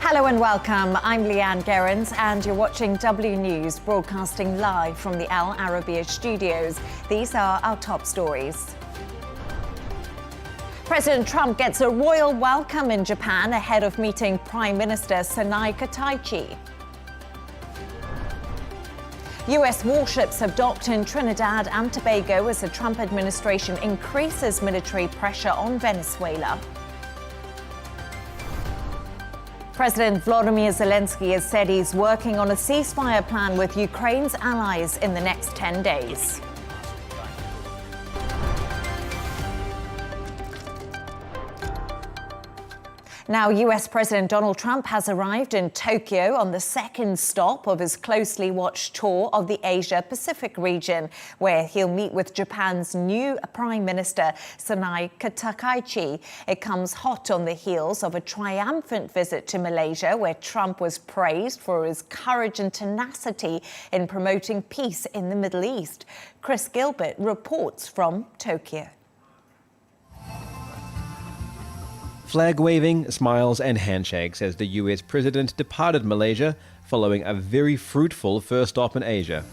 Hello and welcome. I'm Leigh-Ann Gerrans and you're watching W News, broadcasting live from the Al Arabiya studios. These are our top stories. President Trump gets a royal welcome in Japan ahead of meeting Prime Minister Sanai Kataichi. US warships have docked in Trinidad and Tobago as the Trump administration increases military pressure on Venezuela. President Volodymyr Zelensky has said he's working on a ceasefire plan with Ukraine's allies in the next 10 days. Now, US President Donald Trump has arrived in Tokyo on the second stop of his closely watched tour of the Asia-Pacific region, where he'll meet with Japan's new Prime Minister, Sanai Kataichi. It comes hot on the heels of a triumphant visit to Malaysia, where Trump was praised for his courage and tenacity in promoting peace in the Middle East. Chris Gilbert reports from Tokyo. Flag-waving, smiles and handshakes as the US president departed Malaysia following a very fruitful first stop in Asia.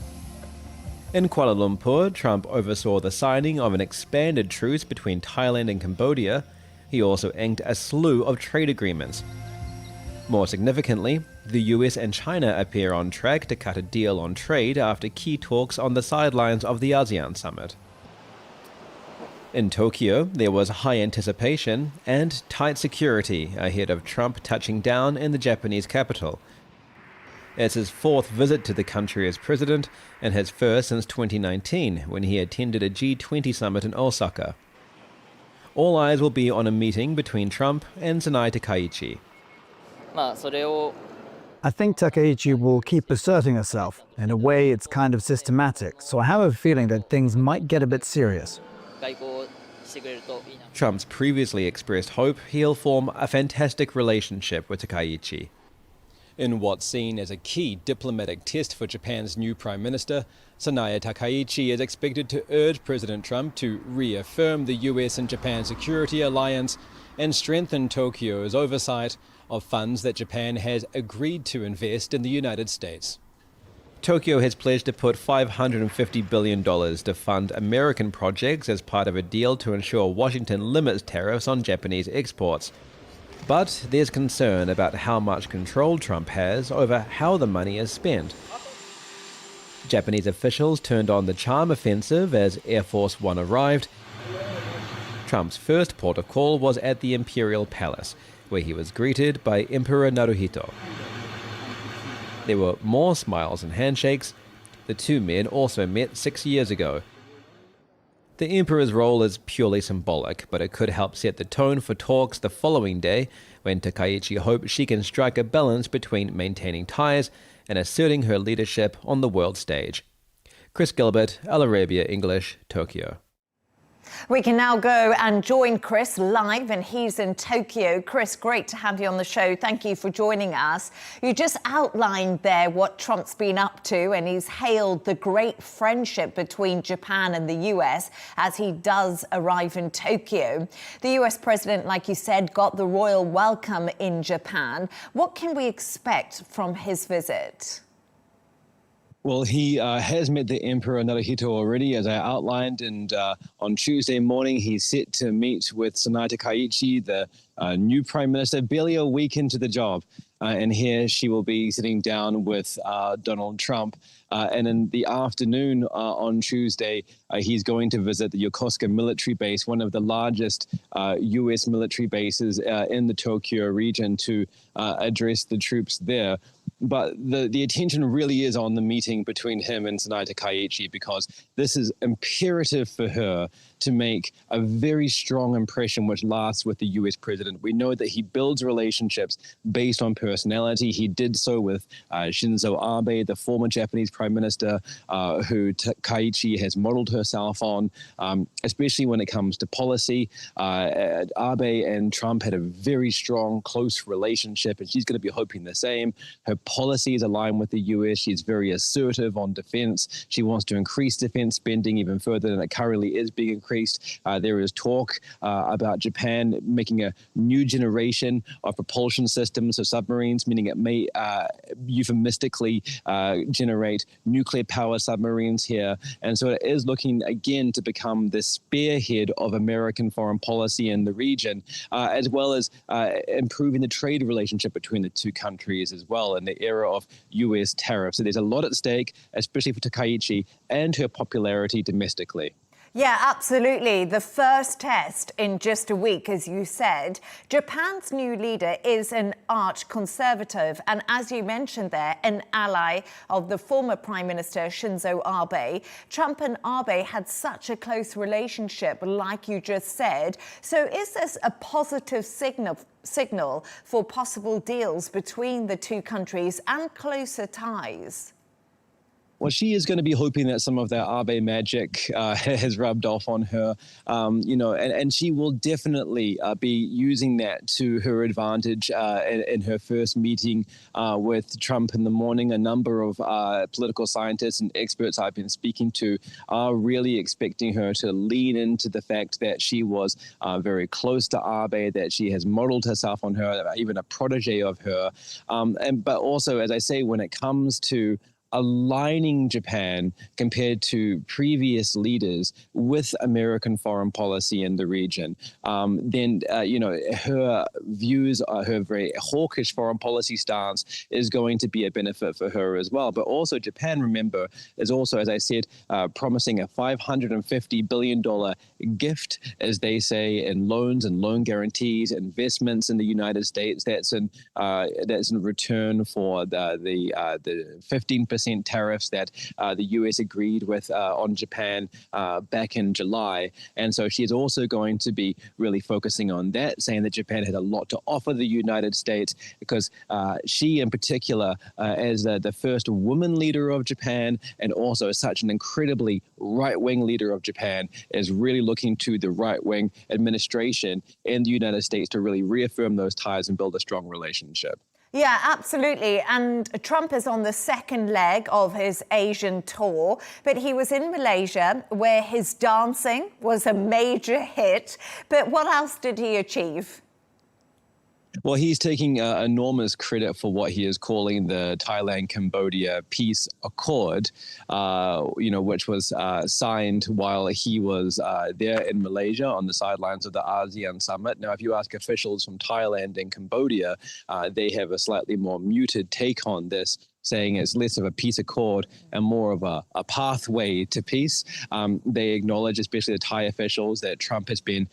In Kuala Lumpur, Trump oversaw the signing of an expanded truce between Thailand and Cambodia. He also inked a slew of trade agreements. More significantly, the US and China appear on track to cut a deal on trade after key talks on the sidelines of the ASEAN summit. In Tokyo, there was high anticipation and tight security ahead of Trump touching down in the Japanese capital. It's his fourth visit to the country as president and his first since 2019, when he attended a G20 summit in Osaka. All eyes will be on a meeting between Trump and Sanai Kataichi. I think Takaichi will keep asserting herself. In a way, it's kind of systematic, so I have a feeling that things might get a bit serious. Trump's previously expressed hope he'll form a fantastic relationship with Takaichi. In what's seen as a key diplomatic test for Japan's new Prime Minister, Sanai Takaichi is expected to urge President Trump to reaffirm the US and Japan security alliance and strengthen Tokyo's oversight of funds that Japan has agreed to invest in the United States. Tokyo has pledged to put $550 billion to fund American projects as part of a deal to ensure Washington limits tariffs on Japanese exports. But there's concern about how much control Trump has over how the money is spent. Japanese officials turned on the charm offensive as Air Force One arrived. Trump's first port of call was at the Imperial Palace, where he was greeted by Emperor Naruhito. There were more smiles and handshakes. The two men also met 6 years ago. The emperor's role is purely symbolic, but it could help set the tone for talks the following day, when Takaichi hopes she can strike a balance between maintaining ties and asserting her leadership on the world stage. Chris Gilbert, Al Arabiya English, Tokyo. We can now go and join Chris live, and he's in Tokyo. Chris, great to have you on the show. Thank you for joining us. You just outlined there what Trump's been up to, and he's hailed the great friendship between Japan and the US as he does arrive in Tokyo. The US president, like you said, got the royal welcome in Japan. What can we expect from his visit? Well, he has met the Emperor Naruhito already, as I outlined, and on Tuesday morning, he's set to meet with Sanai Takaichi, the new Prime Minister, barely a week into the job. And here she will be sitting down with Donald Trump. And in the afternoon on Tuesday, he's going to visit the Yokosuka military base, one of the largest U.S. military bases in the Tokyo region, to address the troops there. But the attention really is on the meeting between him and Sanai Takaichi, because this is imperative for her to make a very strong impression which lasts with the US president. We know that he builds relationships based on personality. He did so with Shinzo Abe, the former Japanese prime minister, who Takaichi has modeled herself on, especially when it comes to policy. Abe and Trump had a very strong, close relationship, and she's going to be hoping the same. Her policies align with the US. She's very assertive on defense. She wants to increase defense spending even further than it currently is being increased. There is talk about Japan making a new generation of propulsion systems of submarines, meaning it may euphemistically generate nuclear-powered submarines here. And so it is looking again to become the spearhead of American foreign policy in the region, as well as improving the trade relationship between the two countries as well in the era of US tariffs. So there's a lot at stake, especially for Takaichi and her popularity domestically. Yeah, absolutely. The first test in just a week, as you said. Japan's new leader is an arch conservative, and as you mentioned there, an ally of the former Prime Minister Shinzo Abe. Trump and Abe had such a close relationship, like you just said. So is this a positive signal for possible deals between the two countries and closer ties? Well, she is going to be hoping that some of that Abe magic has rubbed off on her, and she will definitely be using that to her advantage in her first meeting with Trump in the morning. A number of political scientists and experts I've been speaking to are really expecting her to lean into the fact that she was very close to Abe, that she has modeled herself on her, even a protege of her. But also, as I say, when it comes to aligning Japan compared to previous leaders with American foreign policy in the region, then her views, her very hawkish foreign policy stance is going to be a benefit for her as well. But also Japan, remember, is also, as I said, promising a $550 billion gift, as they say, in loans and loan guarantees, investments in the United States. That's in return for the 15% tariffs that the US agreed with on Japan back in July. And so she is also going to be really focusing on that, saying that Japan had a lot to offer the United States, because she in particular, as the first woman leader of Japan and also such an incredibly right-wing leader of Japan, is really looking to the right-wing administration in the United States to really reaffirm those ties and build a strong relationship. Yeah, absolutely. And Trump is on the second leg of his Asian tour, but he was in Malaysia where his dancing was a major hit. But what else did he achieve? Well, he's taking enormous credit for what he is calling the Thailand-Cambodia Peace Accord, which was signed while he was there in Malaysia on the sidelines of the ASEAN summit. Now, if you ask officials from Thailand and Cambodia, they have a slightly more muted take on this, saying it's less of a peace accord and more of a pathway to peace. They acknowledge, especially the Thai officials, that Trump has been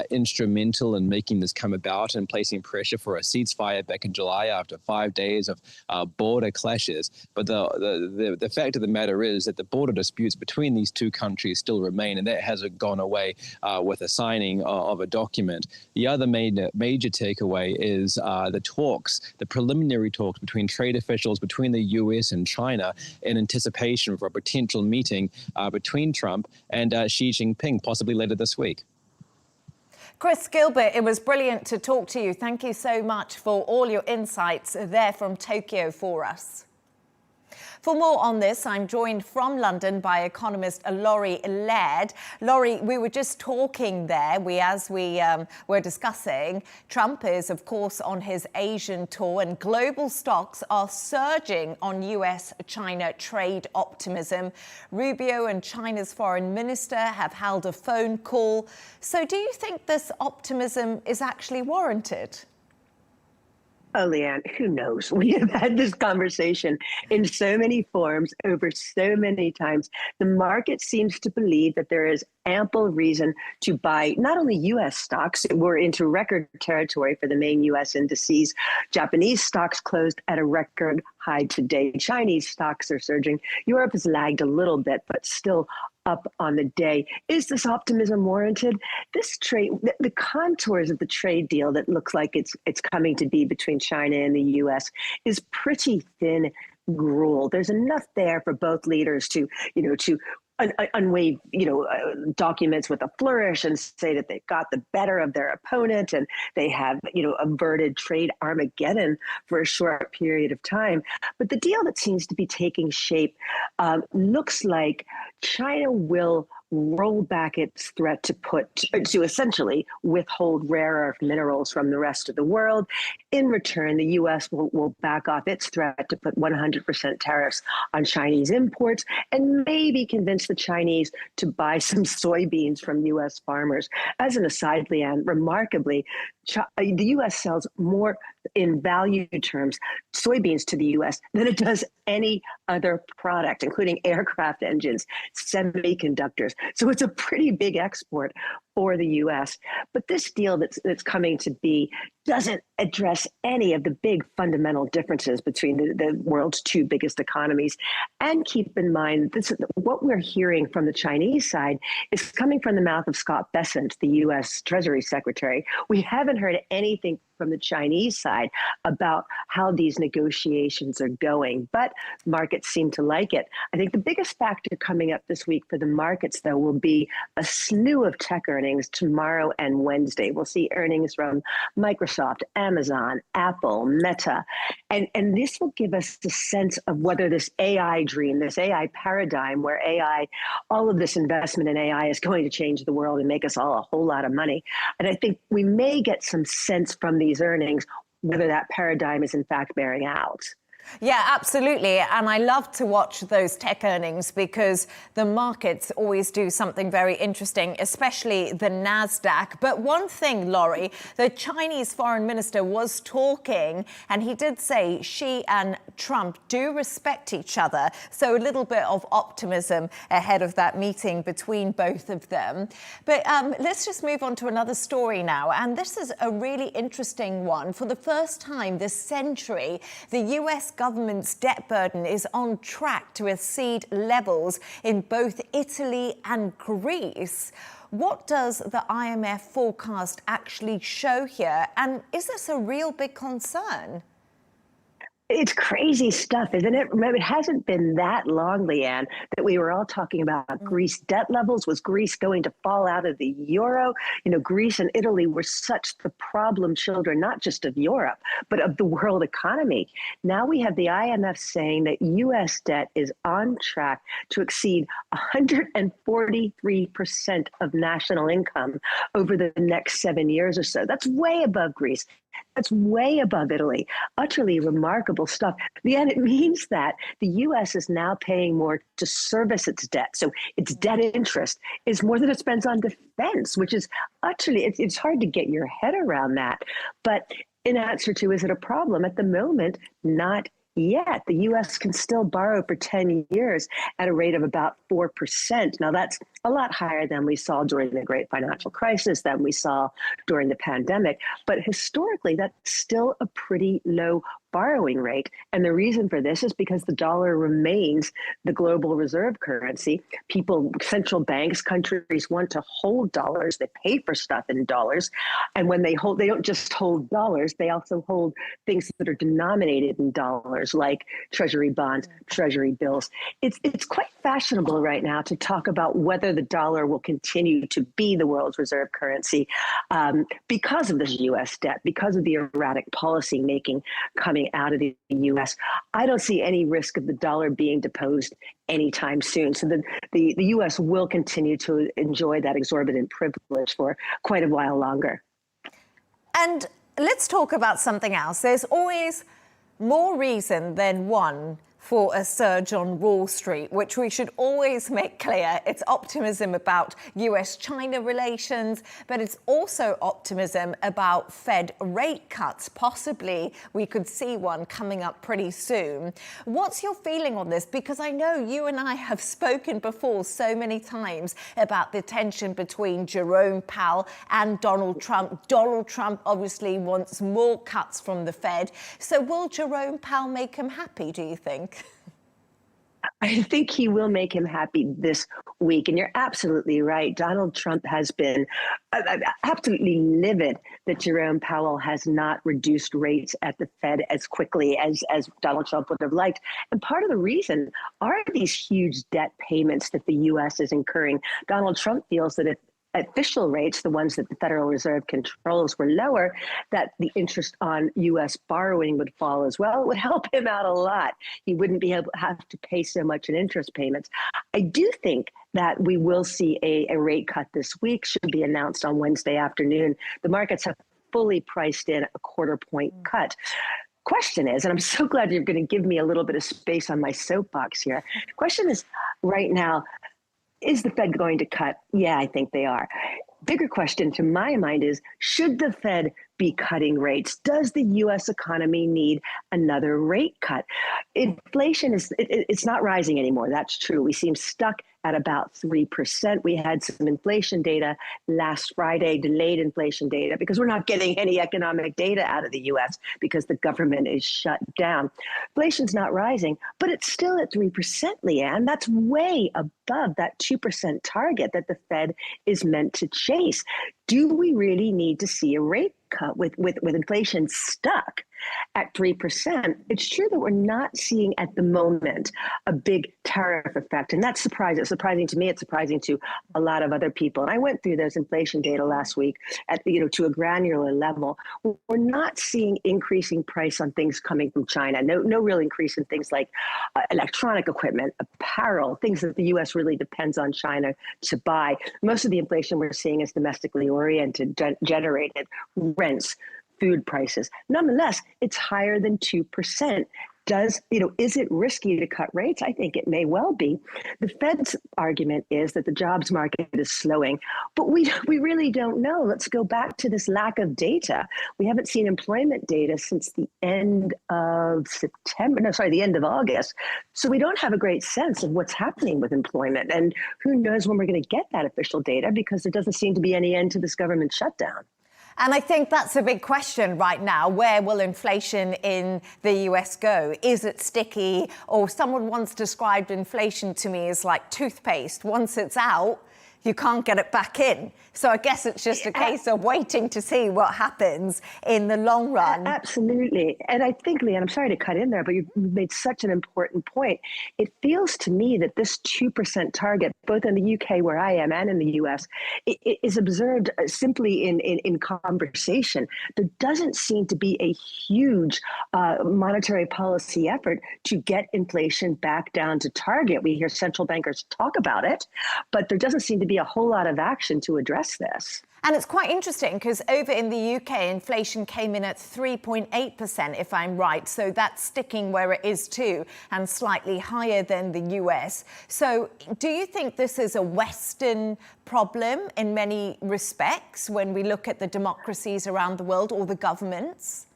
instrumental in making this come about and placing pressure for a ceasefire back in July after 5 days of border clashes. But the fact of the matter is that the border disputes between these two countries still remain, and that hasn't gone away with the signing of a document. The other major takeaway is the preliminary talks between trade officials between the US and China in anticipation for a potential meeting between Trump and Xi Jinping, possibly later this week. Chris Gilbert, it was brilliant to talk to you. Thank you so much for all your insights there from Tokyo for us. For more on this, I'm joined from London by Economist Laurie Laird. Laurie, we were just talking there, as we were discussing, Trump is, of course, on his Asian tour, and global stocks are surging on US-China trade optimism. Rubio and China's foreign minister have held a phone call. So do you think this optimism is actually warranted? Oh, Leigh-Ann, who knows? We have had this conversation in so many forms over so many times. The market seems to believe that there is ample reason to buy not only U.S. stocks. We're into record territory for the main U.S. indices. Japanese stocks closed at a record high today. Chinese stocks are surging. Europe has lagged a little bit, but still up on the day. Is this optimism warranted? This trade, the contours of the trade deal that looks like it's coming to be between China and the U.S. is pretty thin gruel. There's enough there for both leaders to unwave, documents with a flourish and say that they've got the better of their opponent and they have, averted trade Armageddon for a short period of time. But the deal that seems to be taking shape looks like China will roll back its threat to essentially withhold rare earth minerals from the rest of the world. In return, the U.S. will back off its threat to put 100% tariffs on Chinese imports and maybe convince the Chinese to buy some soybeans from U.S. farmers. As an aside, Leigh-Ann, remarkably, the U.S. sells more in value terms soybeans to the U.S. than it does any other product, including aircraft engines, semiconductors. So it's a pretty big export for the U.S. But this deal that's coming to be doesn't address any of the big fundamental differences between the world's two biggest economies. And keep in mind, what we're hearing from the Chinese side is coming from the mouth of Scott Bessent, the U.S. Treasury Secretary. We haven't heard anything from the Chinese side about how these negotiations are going, but markets seem to like it. I think the biggest factor coming up this week for the markets, though, will be a slew of tech earnings tomorrow and Wednesday. We'll see earnings from Microsoft, Amazon, Apple, Meta, and this will give us the sense of whether this AI dream, this AI paradigm where AI, all of this investment in AI is going to change the world and make us all a whole lot of money. And I think we may get some sense from these earnings whether that paradigm is in fact bearing out. Yeah, absolutely. And I love to watch those tech earnings because the markets always do something very interesting, especially the NASDAQ. But one thing, Laurie, the Chinese foreign minister was talking, and he did say Xi and Trump do respect each other. So a little bit of optimism ahead of that meeting between both of them. But let's just move on to another story now. And this is a really interesting one. For the first time this century, the US government's debt burden is on track to exceed levels in both Italy and Greece. What does the IMF forecast actually show here? And is this a real big concern? It's crazy stuff, isn't it? Remember, it hasn't been that long, Leigh-Ann, that we were all talking about Greece debt levels. Was Greece going to fall out of the euro? Greece and Italy were such the problem children, not just of Europe, but of the world economy. Now we have the IMF saying that U.S. debt is on track to exceed 143% of national income over the next 7 years or so. That's way above Greece. That's way above Italy. Utterly remarkable stuff. And it means that the U.S. is now paying more to service its debt. So its debt interest is more than it spends on defense, which is utterly, it's hard to get your head around that. But in answer to, is it a problem? At the moment, not yet. The U.S. can still borrow for 10 years at a rate of about 4%. Now, that's a lot higher than we saw during the great financial crisis, than we saw during the pandemic. But historically, that's still a pretty low borrowing rate. And the reason for this is because the dollar remains the global reserve currency. People, central banks, countries want to hold dollars. They pay for stuff in dollars. And when they hold, they don't just hold dollars, they also hold things that are denominated in dollars, like treasury bonds, treasury bills. It's quite fashionable right now to talk about whether the dollar will continue to be the world's reserve currency because of this U.S. debt, because of the erratic policy making coming out of the U.S. I don't see any risk of the dollar being deposed anytime soon. So the U.S. will continue to enjoy that exorbitant privilege for quite a while longer. And let's talk about something else. There's always more reason than one for a surge on Wall Street, which we should always make clear. It's optimism about US-China relations, but it's also optimism about Fed rate cuts. Possibly we could see one coming up pretty soon. What's your feeling on this? Because I know you and I have spoken before so many times about the tension between Jerome Powell and Donald Trump. Donald Trump obviously wants more cuts from the Fed. So will Jerome Powell make him happy, do you think? I think he will make him happy this week. And you're absolutely right. Donald Trump has been absolutely livid that Jerome Powell has not reduced rates at the Fed as quickly as Donald Trump would have liked. And part of the reason are these huge debt payments that the U.S. is incurring. Donald Trump feels that if official rates, the ones that the Federal Reserve controls, were lower, that the interest on U.S. borrowing would fall as well. It would help him out a lot. He wouldn't be able to have to pay so much in interest payments. I do think that we will see a rate cut this week, should be announced on Wednesday afternoon. The markets have fully priced in a quarter-point cut. Question is, and I'm so glad you're going to give me a little bit of space on my soapbox here. The question is, right now, is the Fed going to cut? Yeah, I think they are. Bigger question to my mind is, should the Fed be cutting rates? Does the U.S. economy need another rate cut? Inflation it's not rising anymore. That's true. We seem stuck at about 3%. We had some inflation data last Friday, delayed inflation data, because we're not getting any economic data out of the U.S. because the government is shut down. Inflation's not rising, but it's still at 3%, Leigh-Ann. That's way above that 2% target that the Fed is meant to chase. Do we really need to see a rate cut with inflation stuck at 3%? It's true that we're not seeing at the moment a big tariff effect, and that's surprising. It's surprising to me. It's surprising to a lot of other people. And I went through those inflation data last week at to a granular level. We're not seeing increasing price on things coming from China. No real increase in things like electronic equipment, apparel, things that the U.S. really depends on China to buy. Most of the inflation we're seeing is domestically oriented, generated, rents, food prices. Nonetheless, it's higher than 2%. Is it risky to cut rates? I think it may well be. The Fed's argument is that the jobs market is slowing, but we really don't know. Let's go back to this lack of data. We haven't seen employment data since the end of the end of August. So we don't have a great sense of what's happening with employment. And who knows when we're going to get that official data, because there doesn't seem to be any end to this government shutdown. And I think that's a big question right now. Where will inflation in the US go? Is it sticky? Or someone once described inflation to me as like toothpaste. Once it's out, you can't get it back in. So I guess it's just a case of waiting to see what happens in the long run. Absolutely. And I think, Leigh-Ann, I'm sorry to cut in there, but you've made such an important point. It feels to me that this 2% target, both in the UK where I am and in the US, it is observed simply in conversation. There doesn't seem to be a huge monetary policy effort to get inflation back down to target. We hear central bankers talk about it, but there doesn't seem to be a whole lot of action to address this. And it's quite interesting because over in the UK, inflation came in at 3.8%, if I'm right. So that's sticking where it is too, and slightly higher than the US. So do you think this is a Western problem in many respects when we look at the democracies around the world or the governments?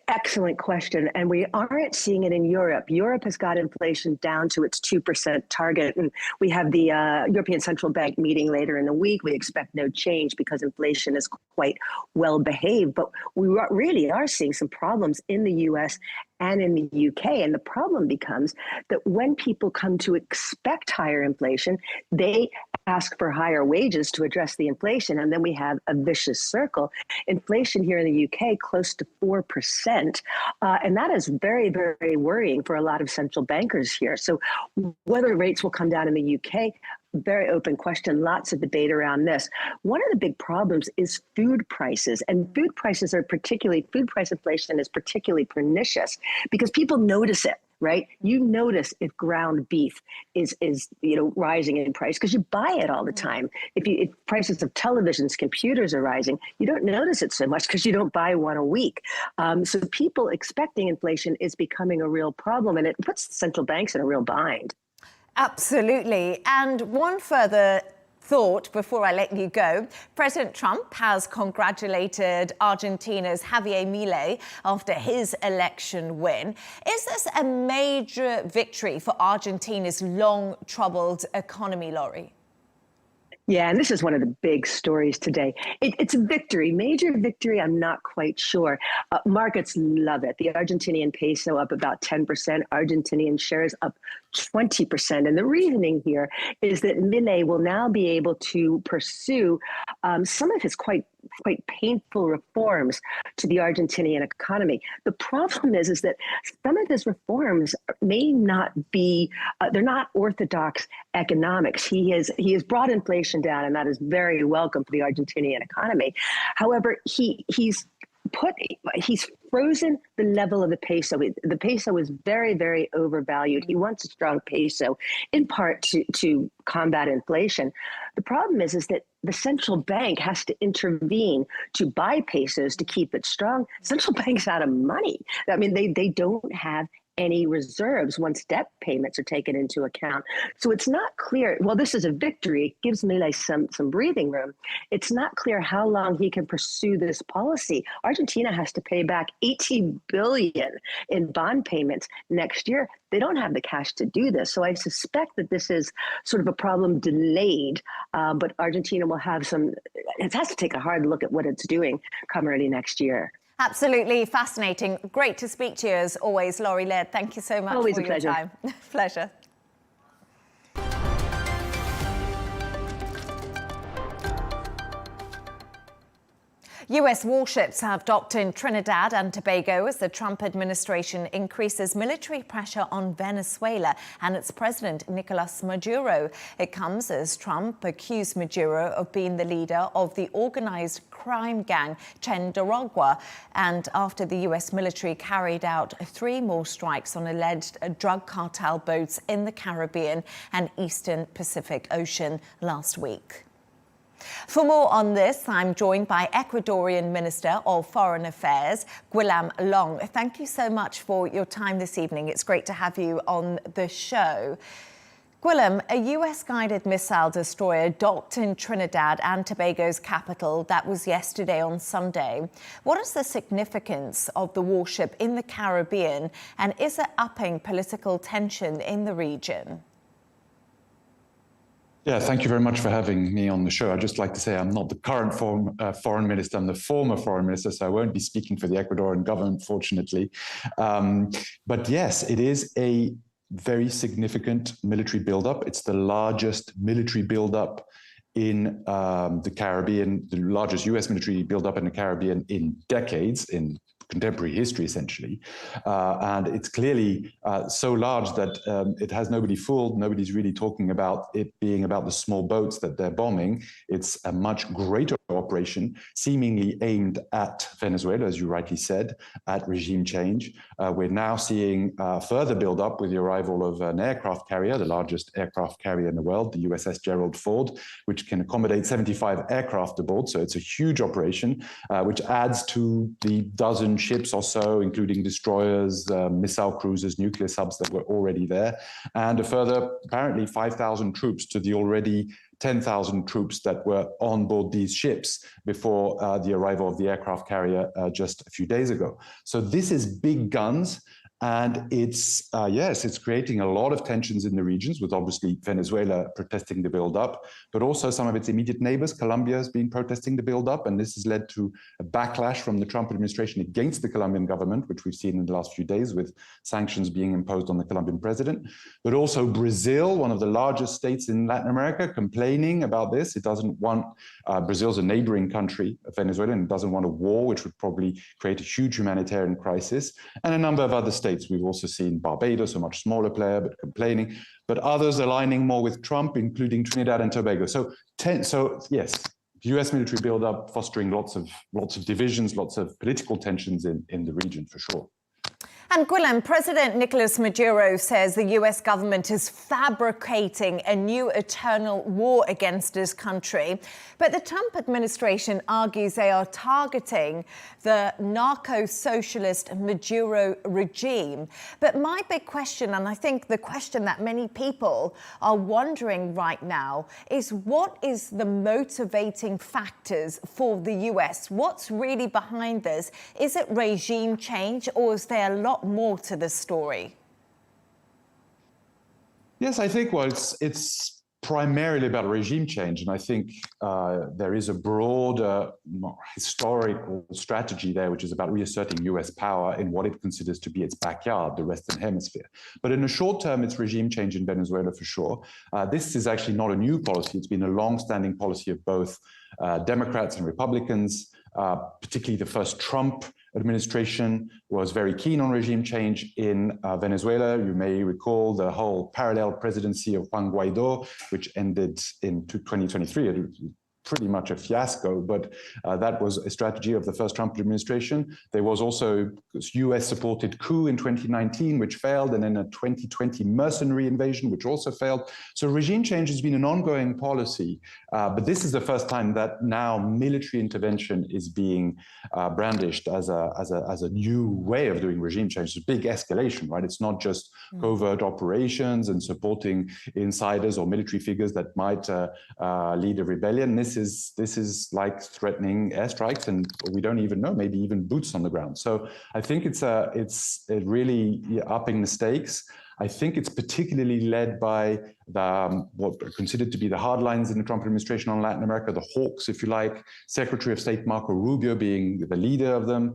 Excellent question. And we aren't seeing it in Europe. Europe has got inflation down to its 2% target. And we have the European Central Bank meeting later in the week. We expect no change because inflation is quite well behaved. But we really are seeing some problems in the US and in the UK. And the problem becomes that when people come to expect higher inflation, they ask for higher wages to address the inflation. And then we have a vicious circle. Inflation here in the UK close to 4%. And that is very, very worrying for a lot of central bankers here. So whether rates will come down in the UK, very open question, lots of debate around this. One of the big problems is food prices, and food price inflation is particularly pernicious because people notice it, right? You notice if ground beef is rising in price because you buy it all the time. If prices of televisions, computers are rising, you don't notice it so much because you don't buy one a week. So people expecting inflation is becoming a real problem, and it puts the central banks in a real bind. Absolutely. And one further thought before I let you go. President Trump has congratulated Argentina's Javier Milei after his election win. Is this a major victory for Argentina's long-troubled economy, Laurie? Yeah, and this is one of the big stories today. It's a victory, major victory. I'm not quite sure. Markets love it. The Argentinian peso up about 10%, Argentinian shares up 20%. And the reasoning here is that Milei will now be able to pursue some of his quite painful reforms to the Argentinian economy. The problem is that some of his reforms may not be, they're not orthodox economics. He has brought inflation down, and that is very welcome for the Argentinian economy. However, he's frozen the level of the peso. The peso is very, very overvalued. He wants a strong peso, in part to combat inflation. The problem is that the central bank has to intervene to buy pesos to keep it strong. Central bank's out of money. I mean, they don't have any reserves once debt payments are taken into account. So it's not clear. Well, this is a victory. It gives Milei some breathing room. It's not clear how long he can pursue this policy. Argentina has to pay back 18 billion in bond payments next year. They don't have the cash to do this. So I suspect that this is sort of a problem delayed, but Argentina will have it has to take a hard look at what it's doing come early next year. Absolutely fascinating. Great to speak to you as always, Laurie Laird. Thank you so much Always for a pleasure. your time. Pleasure. US warships have docked in Trinidad and Tobago as the Trump administration increases military pressure on Venezuela and its president, Nicolas Maduro. It comes as Trump accused Maduro of being the leader of the organized crime gang Chendaragua, and after the US military carried out 3 more strikes on alleged drug cartel boats in the Caribbean and Eastern Pacific Ocean last week. For more on this, I'm joined by Ecuadorian Minister of Foreign Affairs, Guillem Long. Thank you so much for your time this evening. It's great to have you on the show. Guillem, a US-guided missile destroyer docked in Trinidad and Tobago's capital. That was yesterday on Sunday. What is the significance of the warship in the Caribbean, and is it upping political tension in the region? Yeah, thank you very much for having me on the show. I'd just like to say I'm not the current foreign minister, I'm the former foreign minister, so I won't be speaking for the Ecuadorian government, fortunately. But yes, it is a very significant military buildup. It's the largest military buildup in the Caribbean, the largest US military buildup in the Caribbean in decades, in contemporary history, essentially. And it's clearly so large that it has nobody fooled. Nobody's really talking about it being about the small boats that they're bombing. It's a much greater operation, seemingly aimed at Venezuela, as you rightly said, at regime change. We're now seeing further build up with the arrival of an aircraft carrier, the largest aircraft carrier in the world, the USS Gerald Ford, which can accommodate 75 aircraft aboard. So it's a huge operation, which adds to the dozen ships or so, including destroyers, missile cruisers, nuclear subs that were already there, and a further apparently 5,000 troops to the already 10,000 troops that were on board these ships before the arrival of the aircraft carrier just a few days ago. So this is big guns. And it's, yes, it's creating a lot of tensions in the regions, with obviously Venezuela protesting the build-up, but also some of its immediate neighbors. Colombia has been protesting the build-up, and this has led to a backlash from the Trump administration against the Colombian government, which we've seen in the last few days, with sanctions being imposed on the Colombian president. But also Brazil, one of the largest states in Latin America, complaining about this. It doesn't want, Brazil's a neighboring country of Venezuela, and it doesn't want a war, which would probably create a huge humanitarian crisis, and a number of other states. We've also seen Barbados, a much smaller player, but complaining, but others aligning more with Trump, including Trinidad and Tobago. So yes, US military buildup fostering lots of divisions, lots of political tensions in the region, for sure. And Guillem, President Nicolas Maduro says the US government is fabricating a new eternal war against his country. But the Trump administration argues they are targeting the narco-socialist Maduro regime. But my big question, and I think the question that many people are wondering right now, is what is the motivating factors for the US? What's really behind this? Is it regime change, or is there a lot more to this story? Yes, I think, well, it's primarily about regime change. And I think there is a broader historical strategy there, which is about reasserting US power in what it considers to be its backyard, the Western Hemisphere. But in the short term, it's regime change in Venezuela for sure. This is actually not a new policy. It's been a long-standing policy of both Democrats and Republicans, particularly the first Trump administration was very keen on regime change in Venezuela. You may recall the whole parallel presidency of Juan Guaido, which ended in 2023. It was pretty much a fiasco, but that was a strategy of the first Trump administration. There was also a US-supported coup in 2019, which failed, and then a 2020 mercenary invasion, which also failed. So regime change has been an ongoing policy, but this is the first time that now military intervention is being brandished as a new way of doing regime change. It's a big escalation, right? It's not just covert operations and supporting insiders or military figures that might lead a rebellion. This is like threatening airstrikes, and we don't even know, maybe even boots on the ground. So I think it's really upping the stakes. I think it's particularly led by what are considered to be the hardlines in the Trump administration on Latin America, the hawks, if you like, Secretary of State Marco Rubio being the leader of them,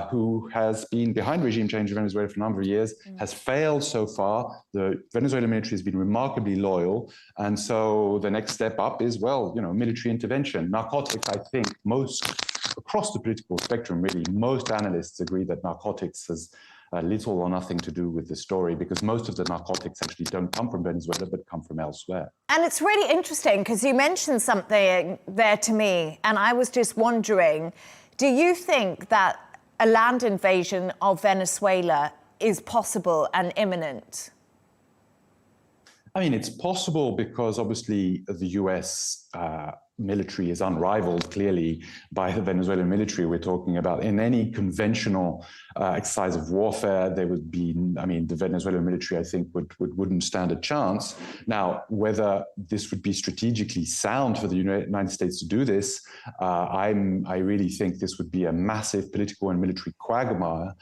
who has been behind regime change in Venezuela for a number of years, has failed so far. The Venezuelan military has been remarkably loyal. And so the next step up is, well, military intervention. Narcotics, I think, across the political spectrum, really, most analysts agree that narcotics has little or nothing to do with the story, because most of the narcotics actually don't come from Venezuela, but come from elsewhere. And it's really interesting because you mentioned something there to me, and I was just wondering, do you think that a land invasion of Venezuela is possible and imminent? I mean, it's possible because obviously the US military is unrivaled clearly by the Venezuelan military. We're talking about in any conventional exercise of warfare, there would be, the Venezuelan military, I think, wouldn't stand a chance. Now, whether this would be strategically sound for the United States to do this, I really think this would be a massive political and military quagmire.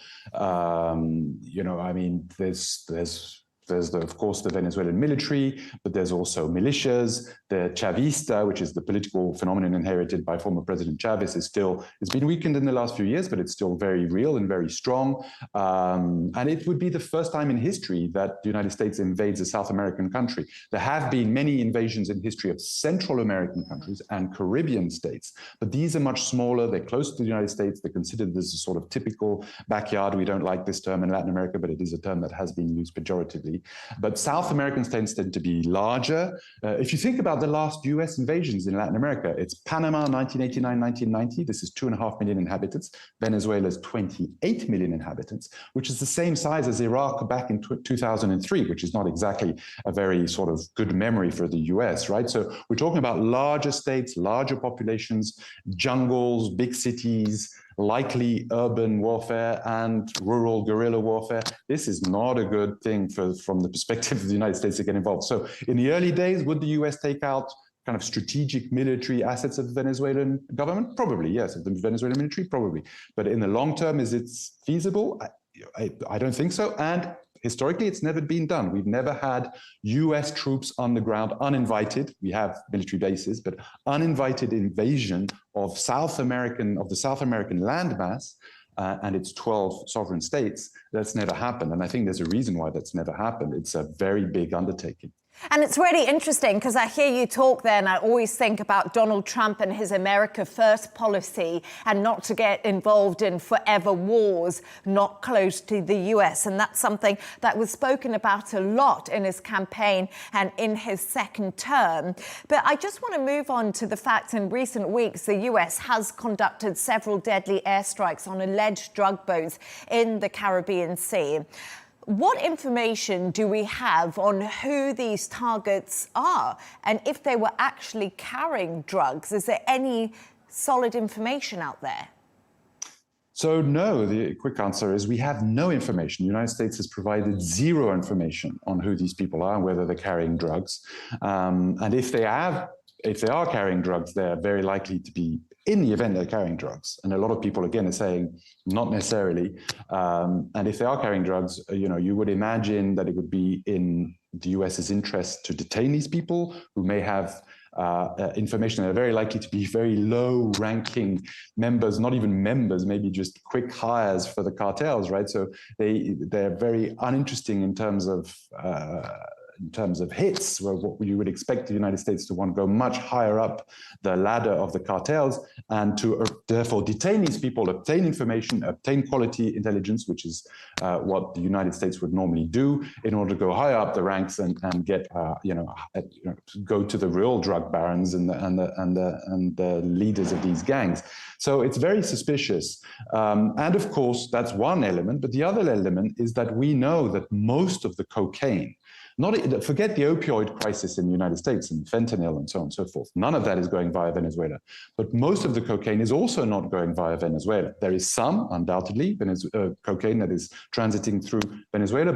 There's of course, the Venezuelan military, but there's also militias. The Chavista, which is the political phenomenon inherited by former President Chavez, it's been weakened in the last few years, but it's still very real and very strong. And it would be the first time in history that the United States invades a South American country. There have been many invasions in history of Central American countries and Caribbean states, but these are much smaller. They're close to the United States. They're considered this a sort of typical backyard. We don't like this term in Latin America, but it is a term that has been used pejoratively. But South American states tend to be larger. If you think about the last US invasions in Latin America, it's Panama, 1989, 1990. This is 2.5 million inhabitants. Venezuela's 28 million inhabitants, which is the same size as Iraq back in 2003, which is not exactly a very sort of good memory for the US, right? So we're talking about larger states, larger populations, jungles, big cities, likely urban warfare and rural guerrilla warfare. This is not a good thing from the perspective of the United States to get involved. So in the early days, would the US take out kind of strategic military assets of the Venezuelan government? Probably, yes. Of the Venezuelan military? Probably. But in the long term, is it feasible? I don't think so. And historically, it's never been done. We've never had US troops on the ground, uninvited. We have military bases, but uninvited invasion of the South American landmass and its 12 sovereign states. That's never happened. And I think there's a reason why that's never happened. It's a very big undertaking. And it's really interesting because I hear you talk there and I always think about Donald Trump and his America First policy and not to get involved in forever wars not close to the US. And that's something that was spoken about a lot in his campaign and in his second term. But I just want to move on to the fact in recent weeks, the US has conducted several deadly airstrikes on alleged drug boats in the Caribbean Sea. What information do we have on who these targets are and if they were actually carrying drugs? Is there any solid information out there? So no, the quick answer is we have no information. The United States has provided zero information on who these people are and whether they're carrying drugs. And if they are carrying drugs, they're very likely to be in the event they're carrying drugs. And a lot of people, again, are saying not necessarily. And if they are carrying drugs, you would imagine that it would be in the US's interest to detain these people who may have information that are very likely to be very low-ranking members, not even members, maybe just quick hires for the cartels, right? So they're very uninteresting in terms of hits, where what you would expect the United States to want to go much higher up the ladder of the cartels and to therefore detain these people, obtain information, obtain quality intelligence, which is what the United States would normally do in order to go higher up the ranks and get go to the real drug barons and the leaders of these gangs. So it's very suspicious. And of course, that's one element. But the other element is that we know that most of the cocaine, forget the opioid crisis in the United States and fentanyl and so on and so forth. None of that is going via Venezuela. But most of the cocaine is also not going via Venezuela. There is some, undoubtedly, cocaine that is transiting through Venezuela.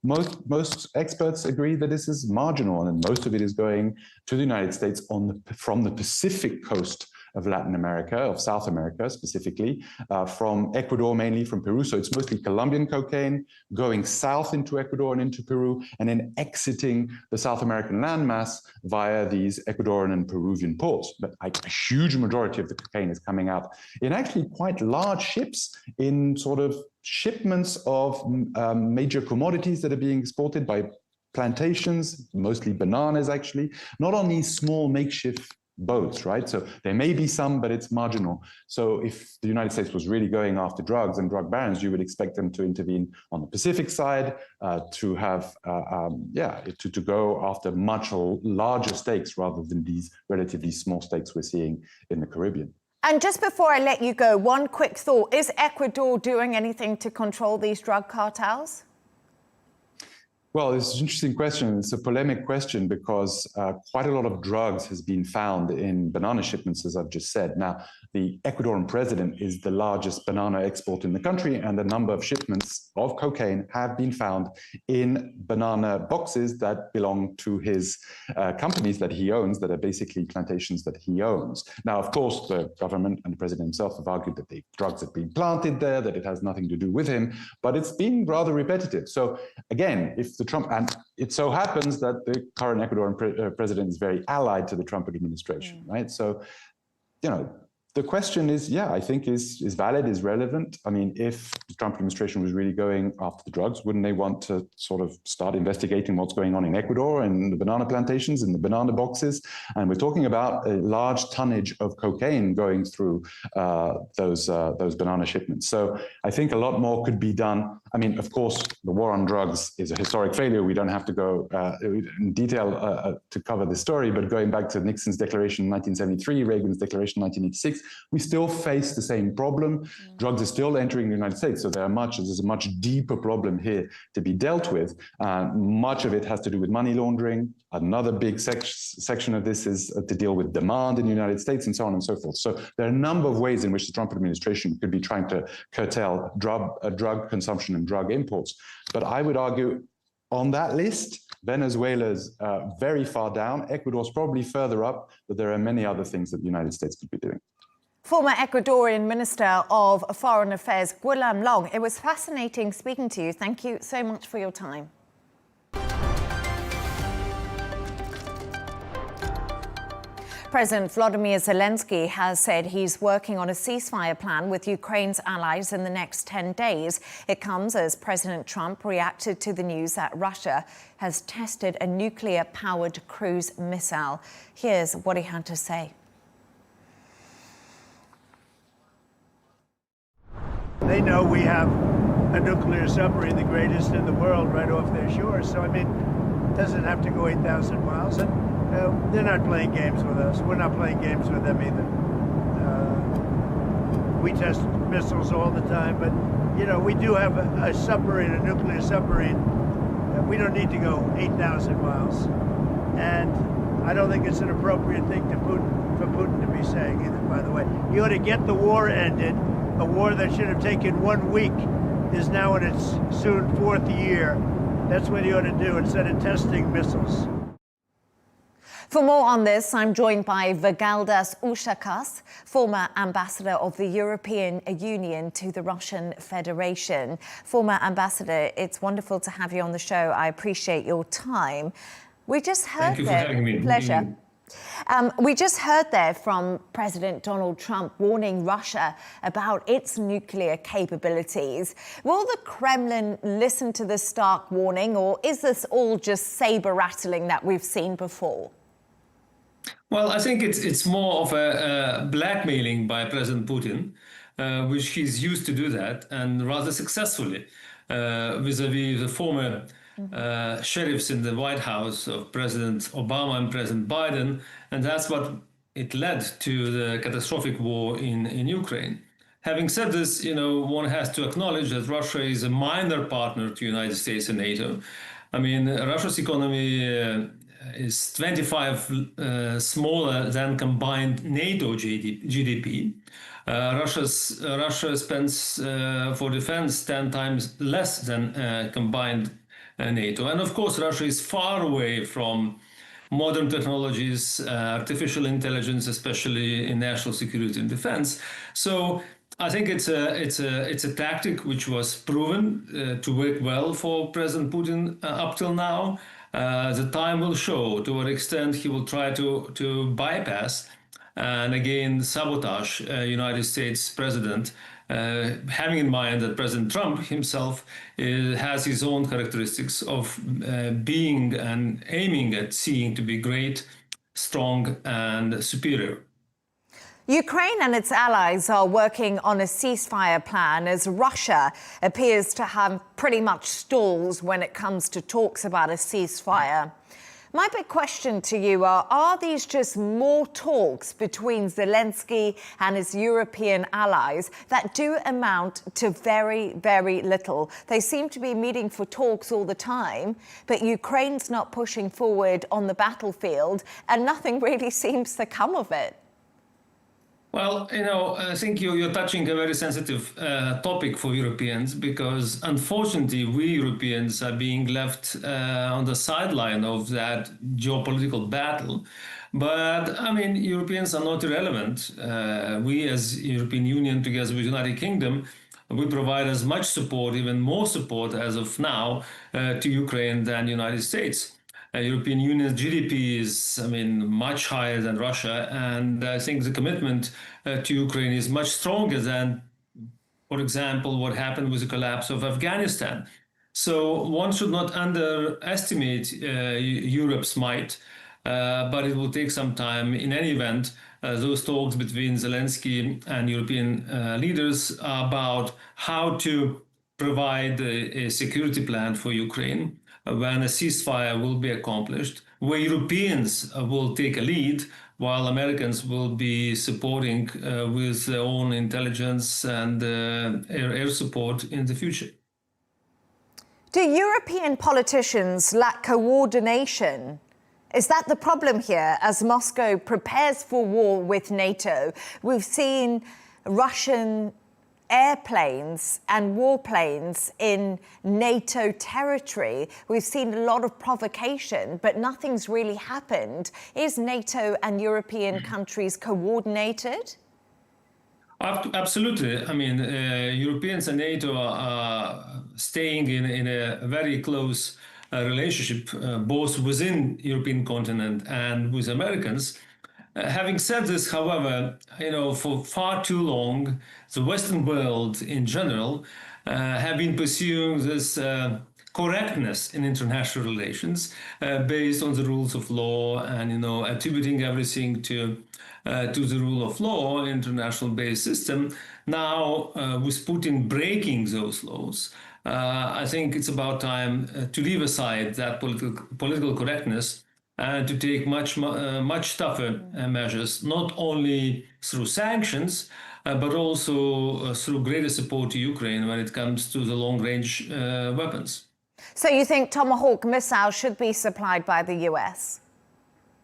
Most experts agree that this is marginal, and most of it is going to the United States from the Pacific coast of Latin America, of South America specifically, from Ecuador, mainly from Peru. So it's mostly Colombian cocaine going south into Ecuador and into Peru, and then exiting the South American landmass via these Ecuadorian and Peruvian ports. But a huge majority of the cocaine is coming out in actually quite large ships, in sort of shipments of major commodities that are being exported by plantations, mostly bananas actually, not on these small makeshift boats, right? So there may be some, but it's marginal. So if the United States was really going after drugs and drug barons, you would expect them to intervene on the Pacific side, to have, to go after much larger stakes rather than these relatively small stakes we're seeing in the Caribbean. And just before I let you go, one quick thought. Is Ecuador doing anything to control these drug cartels? Well, it's an interesting question. It's a polemic question because quite a lot of drugs has been found in banana shipments, as I've just said. Now, the Ecuadorian president is the largest banana export in the country, and a number of shipments of cocaine have been found in banana boxes that belong to his companies that he owns, that are basically plantations that he owns. Now, of course, the government and the president himself have argued that the drugs have been planted there, that it has nothing to do with him, but it's been rather repetitive. So again, if the Trump, and it so happens that the current Ecuadorian president is very allied to the Trump administration, right? So, the question is, I think is valid, is relevant. I mean, if the Trump administration was really going after the drugs, wouldn't they want to sort of start investigating what's going on in Ecuador and the banana plantations and the banana boxes? And we're talking about a large tonnage of cocaine going through those banana shipments. So I think a lot more could be done. I mean, of course, the war on drugs is a historic failure. We don't have to go in detail to cover the story, but going back to Nixon's declaration in 1973, Reagan's declaration in 1986, we still face the same problem. Drugs are still entering the United States, so there's a much deeper problem here to be dealt with. Much of it has to do with money laundering. Another big section of this is to deal with demand in the United States, and so on and so forth. So there are a number of ways in which the Trump administration could be trying to curtail drug consumption and drug imports. But I would argue on that list, Venezuela's very far down. Ecuador's probably further up, but there are many other things that the United States could be doing. Former Ecuadorian Minister of Foreign Affairs, Guillermo Long, it was fascinating speaking to you. Thank you so much for your time. President Volodymyr Zelensky has said he's working on a ceasefire plan with Ukraine's allies in the next 10 days. It comes as President Trump reacted to the news that Russia has tested a nuclear-powered cruise missile. Here's what he had to say. They know we have a nuclear submarine, the greatest in the world, right off their shores. So, I mean, it doesn't have to go 8,000 miles. And they're not playing games with us. We're not playing games with them either. We test missiles all the time, but, we do have a submarine, a nuclear submarine. We don't need to go 8,000 miles. And I don't think it's an appropriate thing for Putin to be saying either, by the way. You ought to get the war ended. A war that should have taken 1 week is now in its soon 4th year. That's what you ought to do instead of testing missiles. For more on this, I'm joined by Vigaldas Ušackas, former ambassador of the European Union to the Russian Federation. Former ambassador, it's wonderful to have you on the show. I appreciate your time. We just heard Thank you for having me. Pleasure. We just heard there from President Donald Trump warning Russia about its nuclear capabilities. Will the Kremlin listen to this stark warning, or is this all just saber rattling that we've seen before? Well, I think it's more of a blackmailing by President Putin, which he's used to do that, and rather successfully, vis-a-vis the former sheriffs in the White House of President Obama and President Biden, and that's what it led to the catastrophic war in Ukraine. Having said this, one has to acknowledge that Russia is a minor partner to the United States and NATO. I mean, Russia's economy is 25 smaller than combined NATO GDP. Russia spends for defense 10 times less than combined NATO. And of course, Russia is far away from modern technologies, artificial intelligence, especially in national security and defense. So I think it's a tactic which was proven to work well for President Putin up till now. The time will show to what extent he will try to bypass and again sabotage United States president, having in mind that President Trump himself has his own characteristics of being and aiming at seeing to be great, strong, and superior. Ukraine and its allies are working on a ceasefire plan as Russia appears to have pretty much stalls when it comes to talks about a ceasefire. My big question to you are these just more talks between Zelensky and his European allies that do amount to very, very little? They seem to be meeting for talks all the time, but Ukraine's not pushing forward on the battlefield and nothing really seems to come of it. Well, I think you're touching a very sensitive topic for Europeans because, unfortunately, we Europeans are being left on the sideline of that geopolitical battle. But, I mean, Europeans are not irrelevant. We, as European Union, together with the United Kingdom, we provide as much support, even more support as of now, to Ukraine than the United States. European Union's GDP is, much higher than Russia, and I think the commitment to Ukraine is much stronger than, for example, what happened with the collapse of Afghanistan. So one should not underestimate Europe's might, but it will take some time. In any event, those talks between Zelensky and European leaders are about how to provide a security plan for Ukraine when a ceasefire will be accomplished, where Europeans will take a lead, while Americans will be supporting with their own intelligence and air support in the future. Do European politicians lack coordination? Is that the problem here as Moscow prepares for war with NATO? We've seen Russian airplanes and warplanes in NATO territory. We've seen a lot of provocation, but nothing's really happened. Is NATO and European countries coordinated? Absolutely. Europeans and NATO are staying in a very close relationship, both within European continent and with Americans. Having said this, however, for far too long, the Western world in general have been pursuing this correctness in international relations based on the rules of law and, attributing everything to the rule of law, international-based system. Now, with Putin breaking those laws, I think it's about time to leave aside that political correctness and to take much tougher measures, not only through sanctions, but also through greater support to Ukraine when it comes to the long-range weapons. So you think Tomahawk missiles should be supplied by the US?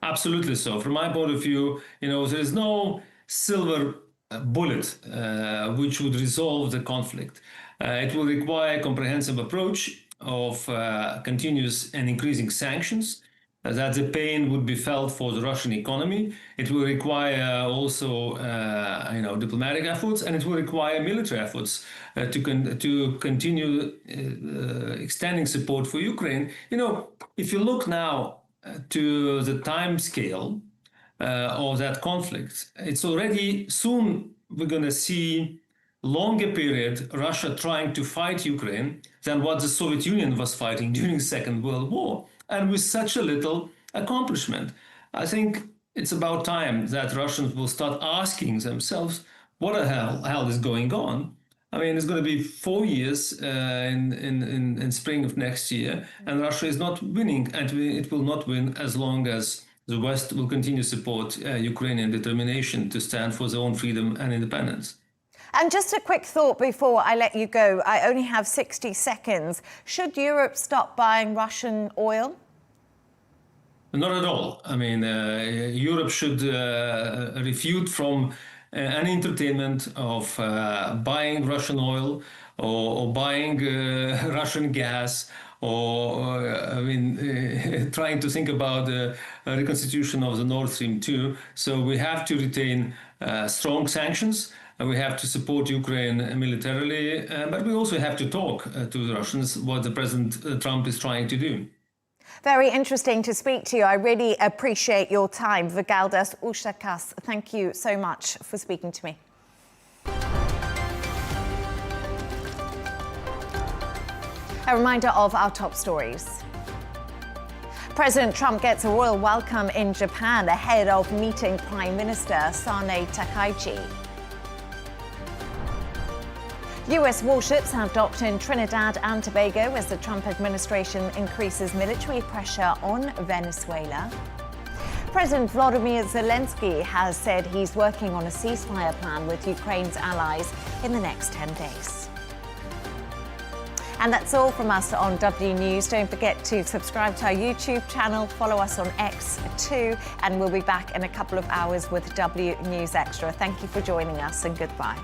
Absolutely so. From my point of view, there is no silver bullet which would resolve the conflict. It will require a comprehensive approach of continuous and increasing sanctions, that the pain would be felt for the Russian economy. It will require also, diplomatic efforts, and it will require military efforts to continue extending support for Ukraine. If you look now to the time scale of that conflict, it's already soon we're going to see longer period Russia trying to fight Ukraine than what the Soviet Union was fighting during the Second World War, and with such a little accomplishment. I think it's about time that Russians will start asking themselves, what the hell is going on? I mean, it's going to be 4 years in spring of next year, and Russia is not winning, and it will not win as long as the West will continue to support Ukrainian determination to stand for their own freedom and independence. And just a quick thought before I let you go. I only have 60 seconds. Should Europe stop buying Russian oil? Not at all. I mean, Europe should refute from any entertainment of buying Russian oil or buying Russian gas or trying to think about the reconstitution of the Nord Stream 2. So we have to retain strong sanctions. We have to support Ukraine militarily, but we also have to talk to the Russians, what the President Trump is trying to do. Very interesting to speak to you. I really appreciate your time. Vigaldas Ušakas, thank you so much for speaking to me. A reminder of our top stories. President Trump gets a royal welcome in Japan ahead of meeting Prime Minister Sanae Takaichi. US warships have docked in Trinidad and Tobago as the Trump administration increases military pressure on Venezuela. President Volodymyr Zelensky has said he's working on a ceasefire plan with Ukraine's allies in the next 10 days. And that's all from us on W News. Don't forget to subscribe to our YouTube channel, follow us on X too, and we'll be back in a couple of hours with W News Extra. Thank you for joining us and goodbye.